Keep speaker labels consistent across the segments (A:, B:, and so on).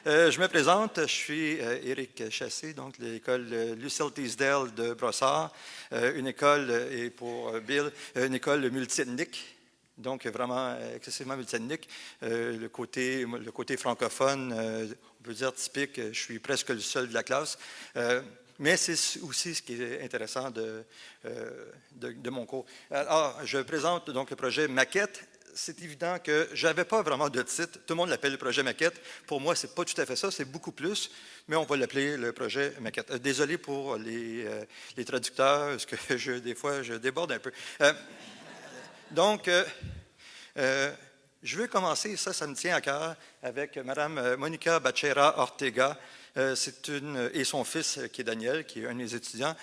A: Je me présente, je suis Éric Chassé, donc de l'école Lucille Teasdale de Brossard, une école, et pour Bill, une école multiethnique, donc vraiment excessivement multiethnique. Le côté francophone, on peut dire typique, je suis presque le seul de la classe. Mais c'est aussi ce qui est intéressant de mon cours. Alors, je présente donc le projet Maquette. C'est évident que je n'avais pas vraiment de titre. Tout le monde l'appelle le projet Maquette. Pour moi, ce n'est pas tout à fait ça, c'est beaucoup plus, mais on va l'appeler le projet Maquette. Désolé pour les traducteurs, parce que des fois, je déborde un peu. Donc, je veux commencer, ça me tient à cœur, avec Mme Monica Bachera Ortega. Et son fils, qui est Daniel, qui est un de mes étudiants.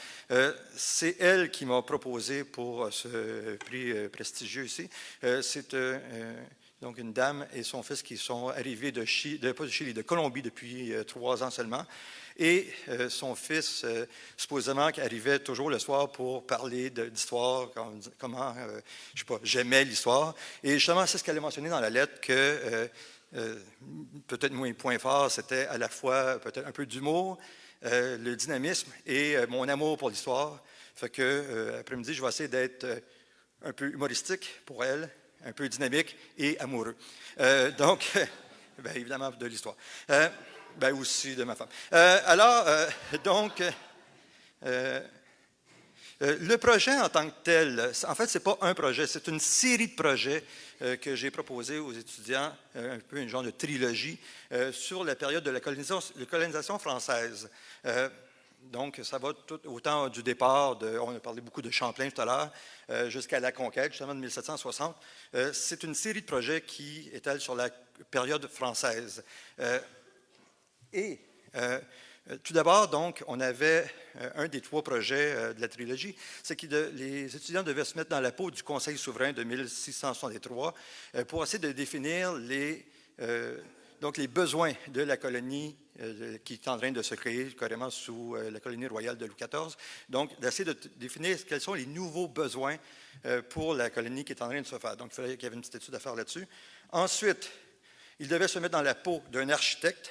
A: C'est elle qui m'a proposé pour ce prix prestigieux ici. C'est donc une dame et son fils qui sont arrivés de Colombie depuis 3 ans seulement. Et son fils, supposément, qui arrivait toujours le soir pour parler d'histoire, comment, je sais pas, j'aimais l'histoire. Et justement, c'est ce qu'elle a mentionné dans la lettre, que peut-être mon point fort, c'était à la fois peut-être un peu d'humour, le dynamisme et mon amour pour l'histoire. Fait que, après-midi, je vais essayer d'être un peu humoristique pour elle, un peu dynamique et amoureux. Donc, bien évidemment, de l'histoire. Aussi de ma femme. Le projet en tant que tel, en fait, ce n'est pas un projet, c'est une série de projets que j'ai proposés aux étudiants, un peu une genre de trilogie, sur la période de la colonisation française. Donc, ça va tout autant du départ, on a parlé beaucoup de Champlain tout à l'heure, jusqu'à la conquête, justement de 1760. C'est une série de projets qui étalent sur la période française. Tout d'abord, donc, on avait un des 3 projets de la trilogie, c'est que les étudiants devaient se mettre dans la peau du Conseil souverain de 1663 pour essayer de définir les besoins de la colonie qui est en train de se créer carrément sous la colonie royale de Louis XIV. Donc, d'essayer de définir quels sont les nouveaux besoins pour la colonie qui est en train de se faire. Donc, il fallait qu'il y avait une petite étude à faire là-dessus. Ensuite, ils devaient se mettre dans la peau d'un architecte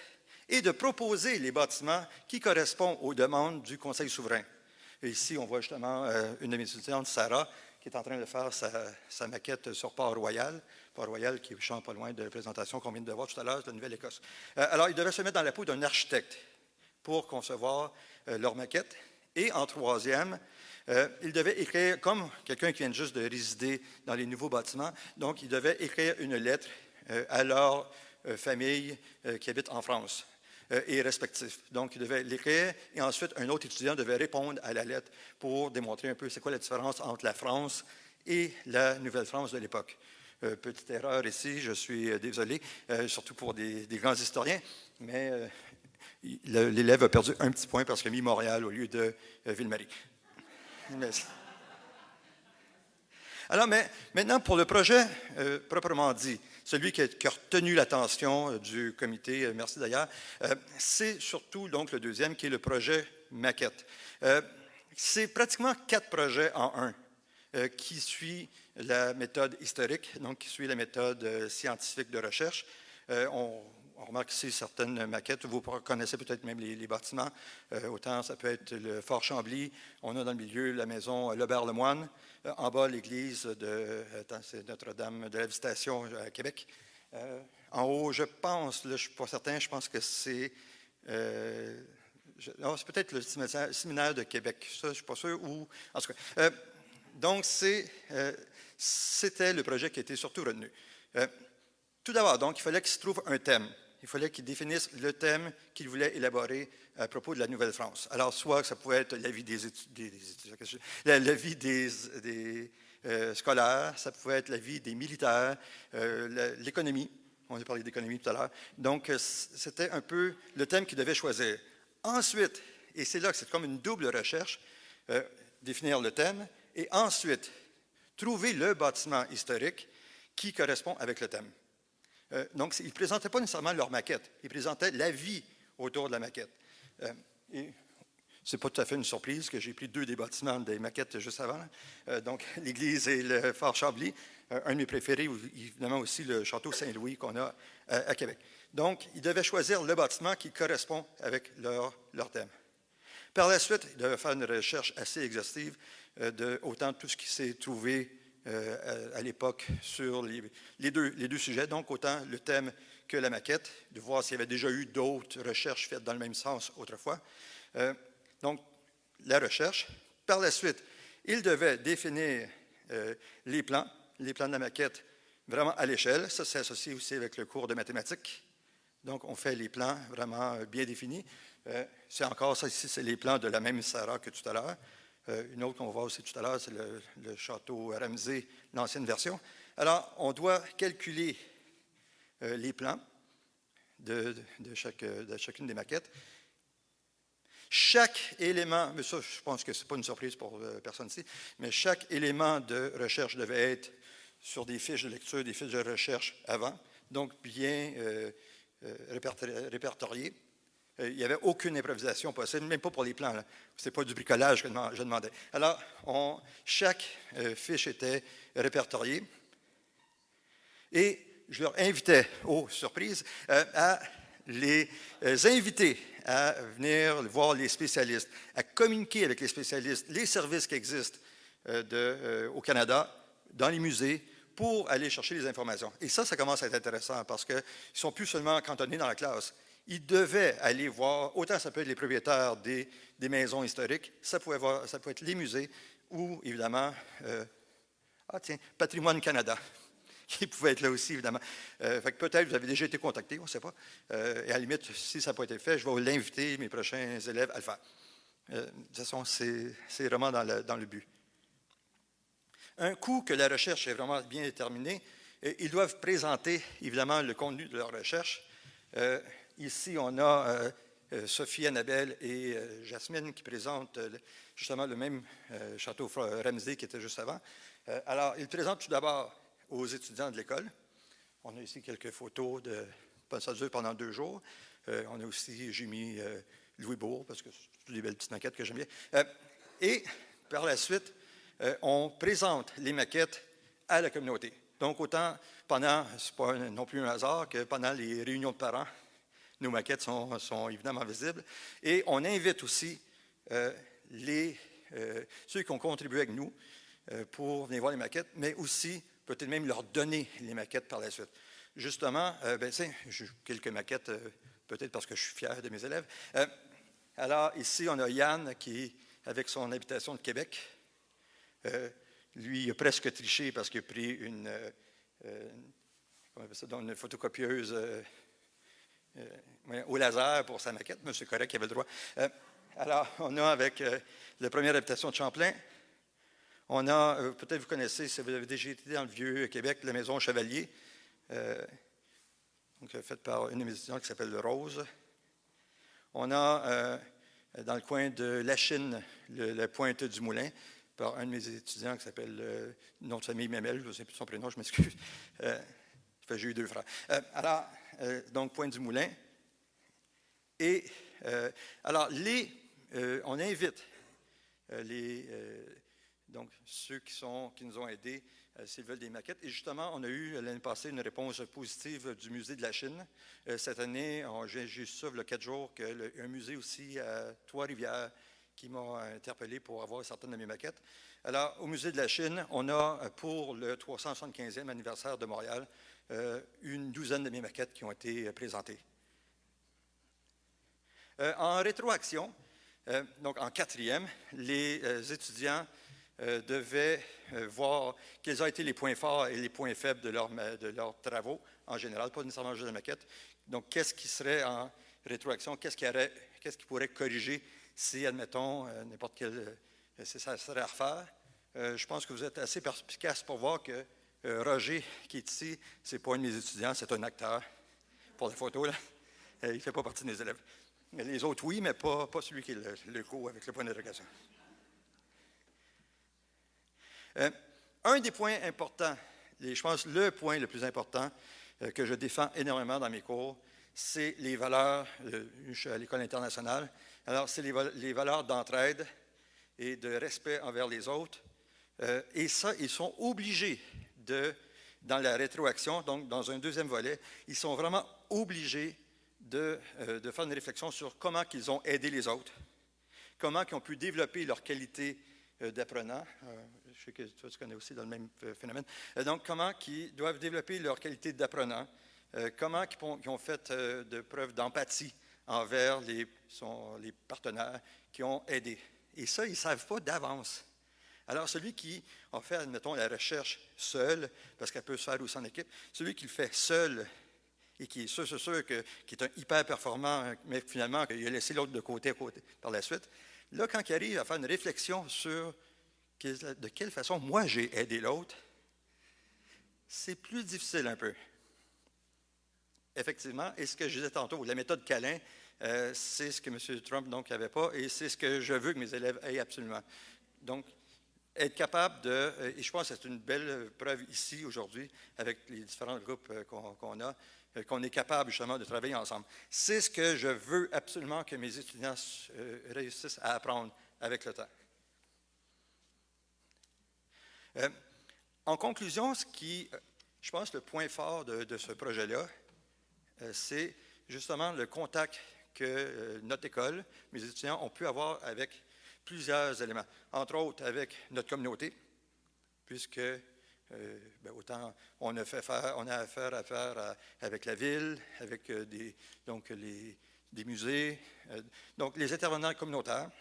A: et de proposer les bâtiments qui correspondent aux demandes du Conseil souverain. Et ici, on voit justement une de mes étudiantes, Sarah, qui est en train de faire sa maquette sur Port-Royal. Port-Royal, qui est je pas loin de la présentation qu'on vient de voir tout à l'heure de la Nouvelle-Écosse. Alors, ils devaient se mettre dans la peau d'un architecte pour concevoir leur maquette. Et en troisième, ils devaient écrire, comme quelqu'un qui vient juste de résider dans les nouveaux bâtiments, donc ils devaient écrire une lettre à leur famille qui habite en France. Et respectifs. Donc, ils devaient l'écrire et ensuite, un autre étudiant devait répondre à la lettre pour démontrer un peu c'est quoi la différence entre la France et la Nouvelle-France de l'époque. Petite erreur ici, je suis désolé, surtout pour des grands historiens, mais l'élève a perdu un petit point parce qu'il a mis Montréal au lieu de Ville-Marie. Alors, mais maintenant, pour le projet proprement dit, celui qui a retenu l'attention du comité, merci d'ailleurs, c'est surtout donc le deuxième qui est le projet Maquette. C'est pratiquement 4 projets en un qui suit la méthode historique, donc qui suit la méthode scientifique de recherche. On remarque ici certaines maquettes, vous connaissez peut-être même les bâtiments, autant ça peut être le Fort Chambly, on a dans le milieu la maison Lebert-Lemoine, en bas l'église de Notre-Dame de la Visitation à Québec. En haut, je pense, là, je ne suis pas certain, je pense que c'est c'est peut-être le séminaire de Québec, ça je ne suis pas sûr, ou en tout cas. Donc, c'était le projet qui a été surtout retenu. Tout d'abord, donc, il fallait qu'il se trouve un thème. Il fallait qu'ils définissent le thème qu'ils voulaient élaborer à propos de la Nouvelle-France. Alors, soit que ça pouvait être la vie la vie des scolaires, ça pouvait être la vie des militaires, l'économie. On a parlé d'économie tout à l'heure. Donc, c'était un peu le thème qu'ils devaient choisir. Ensuite, et c'est là que c'est comme une double recherche, définir le thème, et ensuite, trouver le bâtiment historique qui correspond avec le thème. Donc, ils ne présentaient pas nécessairement leur maquette, ils présentaient la vie autour de la maquette. Et Ce n'est pas tout à fait une surprise que j'ai pris 2 des bâtiments des maquettes juste avant. Donc, l'église et le Fort Chambly. Un de mes préférés, évidemment aussi le château Saint-Louis qu'on a à Québec. Donc, ils devaient choisir le bâtiment qui correspond avec leur thème. Par la suite, ils devaient faire une recherche assez exhaustive de autant tout ce qui s'est trouvé à l'époque sur les deux sujets, donc autant le thème que la maquette, de voir s'il y avait déjà eu d'autres recherches faites dans le même sens autrefois. Donc, la recherche. Par la suite, ils devaient définir les plans de la maquette vraiment à l'échelle. Ça, c'est associé aussi avec le cours de mathématiques. Donc, on fait les plans vraiment bien définis. C'est encore ça ici, c'est les plans de la même Sarah que tout à l'heure. Une autre qu'on va voir aussi tout à l'heure, c'est le château Ramsey, l'ancienne version. Alors, on doit calculer les plans de chacune des maquettes. Chaque élément, mais ça, je pense que ce n'est pas une surprise pour personne ici, mais chaque élément de recherche devait être sur des fiches de lecture, des fiches de recherche avant, donc bien répertorié. Il n'y avait aucune improvisation possible, même pas pour les plans. Ce n'était pas du bricolage que je demandais. Alors, chaque fiche était répertoriée. Et je leur invitais, surprise, à les inviter à venir voir les spécialistes, à communiquer avec les spécialistes, les services qui existent au Canada, dans les musées, pour aller chercher les informations. Et ça commence à être intéressant parce qu'ils ne sont plus seulement cantonnés dans la classe. Ils devaient aller voir, autant ça peut être les propriétaires des maisons historiques, ça peut être les musées ou, évidemment, Patrimoine Canada, qui pouvait être là aussi, évidemment. Fait que peut-être vous avez déjà été contacté, on ne sait pas. Et à la limite, si ça n'a pas été fait, je vais l'inviter, mes prochains élèves, à le faire. De toute façon, c'est vraiment dans le but. Un coup que la recherche est vraiment bien déterminée, ils doivent présenter, évidemment, le contenu de leur recherche. Ici, on a Sophie, Annabelle et Jasmine qui présentent justement le même château Ramsey qui était juste avant. Alors, ils présentent tout d'abord aux étudiants de l'école. On a ici quelques photos de ça dure pendant 2 jours. On a aussi, j'ai mis Louisbourg, parce que c'est des belles petites maquettes que j'aime bien. Et par la suite, on présente les maquettes à la communauté. Donc, autant pendant, ce n'est pas non plus un hasard, que pendant les réunions de parents, nos maquettes sont évidemment visibles. Et on invite aussi ceux qui ont contribué avec nous pour venir voir les maquettes, mais aussi peut-être même leur donner les maquettes par la suite. Justement, j'ai quelques maquettes, peut-être parce que je suis fier de mes élèves. Alors, ici, on a Yann qui, avec son habitation de Québec, lui, il a presque triché parce qu'il a pris une photocopieuse au laser pour sa maquette, mais c'est correct, il avait le droit. Alors, on a avec la première habitation de Champlain, on a, peut-être vous connaissez, si vous avez déjà été dans le vieux Québec, la maison Chevalier, donc faite par une de mes étudiantes qui s'appelle Rose. On a dans le coin de la Chine, la pointe du Moulin, par un de mes étudiants qui s'appelle nom de famille Memel, je ne sais plus son prénom, je m'excuse. J'ai eu 2 frères. Alors, donc, Pointe du Moulin. Et, alors, on invite donc, ceux qui nous ont aidés, s'ils veulent des maquettes. Et justement, on a eu l'année passée une réponse positive du Musée de la Chine. Cette année, j'ai eu ça il y a 4 jours, un musée aussi à Trois-Rivières qui m'a interpellé pour avoir certaines de mes maquettes. Alors, au Musée de la Chine, on a, pour le 375e anniversaire de Montréal, une douzaine de mes maquettes qui ont été présentées. En rétroaction, donc en 4e, les étudiants devaient voir quels ont été les points forts et les points faibles de leurs travaux, en général, pas nécessairement juste de la maquette. Donc, qu'est-ce qui serait en rétroaction, qu'est-ce qui pourrait corriger si, admettons, n'importe quel, ça serait à refaire. Je pense que vous êtes assez perspicace pour voir que Roger, qui est ici, ce n'est pas un de mes étudiants, c'est un acteur pour la photo, là. Il ne fait pas partie de mes élèves. Les autres, oui, mais pas celui qui est le gros avec le point d'interrogation. Un des points importants, je pense le point le plus important que je défends énormément dans mes cours, c'est les valeurs, je suis à l'école internationale, alors c'est les valeurs d'entraide et de respect envers les autres. Et ça, ils sont obligés dans la rétroaction, donc dans un deuxième volet, ils sont vraiment obligés de faire une réflexion sur comment ils ont aidé les autres, comment ils ont pu développer leur qualité d'apprenant. Je sais que toi, tu connais aussi dans le même phénomène. Donc, comment ils doivent développer leur qualité d'apprenant, comment ils ont fait de preuves d'empathie envers les partenaires qui ont aidé. Et ça, ils ne savent pas d'avance. Alors, celui qui a fait, admettons, la recherche seul, parce qu'elle peut se faire aussi en équipe, celui qui le fait seul et qui est sûr qui est un hyper performant, mais finalement, qu'il a laissé l'autre de côté par la suite, là, quand il arrive à faire une réflexion sur de quelle façon moi j'ai aidé l'autre, c'est plus difficile un peu. Effectivement, et ce que je disais tantôt, la méthode câlin, c'est ce que M. Trump n'avait pas, et c'est ce que je veux que mes élèves aient absolument. Donc, être capable et je pense que c'est une belle preuve ici aujourd'hui, avec les différents groupes qu'on a, qu'on est capable justement de travailler ensemble. C'est ce que je veux absolument que mes étudiants réussissent à apprendre avec le temps. En conclusion, je pense, le point fort de ce projet-là, c'est justement le contact que notre école, mes étudiants ont pu avoir avec plusieurs éléments, entre autres avec notre communauté, puisque autant on a affaire avec la ville, avec des musées, donc les intervenants communautaires.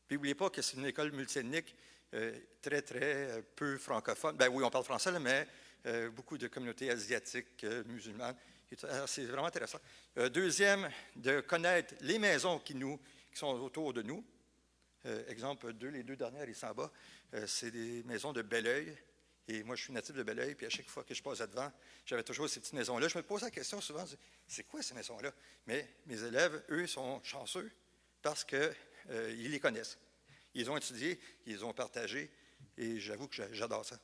A: Puis n'oubliez pas que c'est une école multiethnique, très, très peu francophone. Ben oui, on parle français, là, mais beaucoup de communautés asiatiques, musulmanes. C'est vraiment intéressant. Deuxième, de connaître les maisons qui sont autour de nous. Exemple 2, les 2 dernières ici en bas, c'est des maisons de Belleuil. Et moi, je suis natif de Belleuil, puis à chaque fois que je passais devant, j'avais toujours ces petites maisons-là. Je me posais la question souvent, c'est quoi ces maisons-là? Mais mes élèves, eux, sont chanceux parce qu'ils les connaissent. Ils ont étudié, ils ont partagé, et j'avoue que j'adore ça.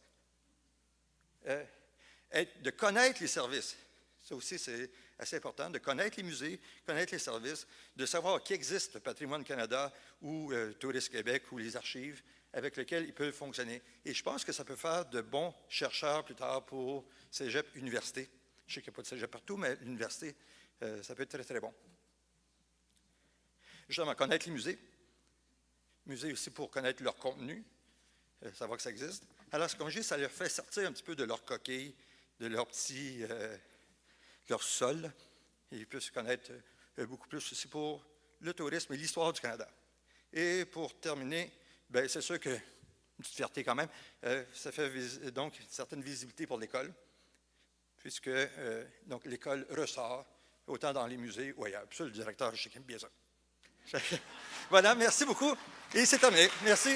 A: De connaître les services, ça aussi, c'est assez important, de connaître les musées, connaître les services, de savoir qui existe le Patrimoine Canada ou Tourisme Québec ou les archives avec lesquels ils peuvent fonctionner. Et je pense que ça peut faire de bons chercheurs plus tard pour cégep, université. Je sais qu'il n'y a pas de cégep partout, mais l'université, ça peut être très, très bon. Justement, connaître les musées. Musées aussi pour connaître leur contenu, savoir que ça existe. Alors, comme je dis, ça leur fait sortir un petit peu de leur coquille, de leur leur sol, et ils peuvent se connaître beaucoup plus aussi pour le tourisme et l'histoire du Canada. Et pour terminer, bien, c'est sûr que, une petite fierté quand même, ça fait donc une certaine visibilité pour l'école, puisque donc l'école ressort, autant dans les musées ou ailleurs. Puis ça, le directeur, je sais qu'il aime bien ça. Voilà, merci beaucoup. Et c'est terminé. Merci.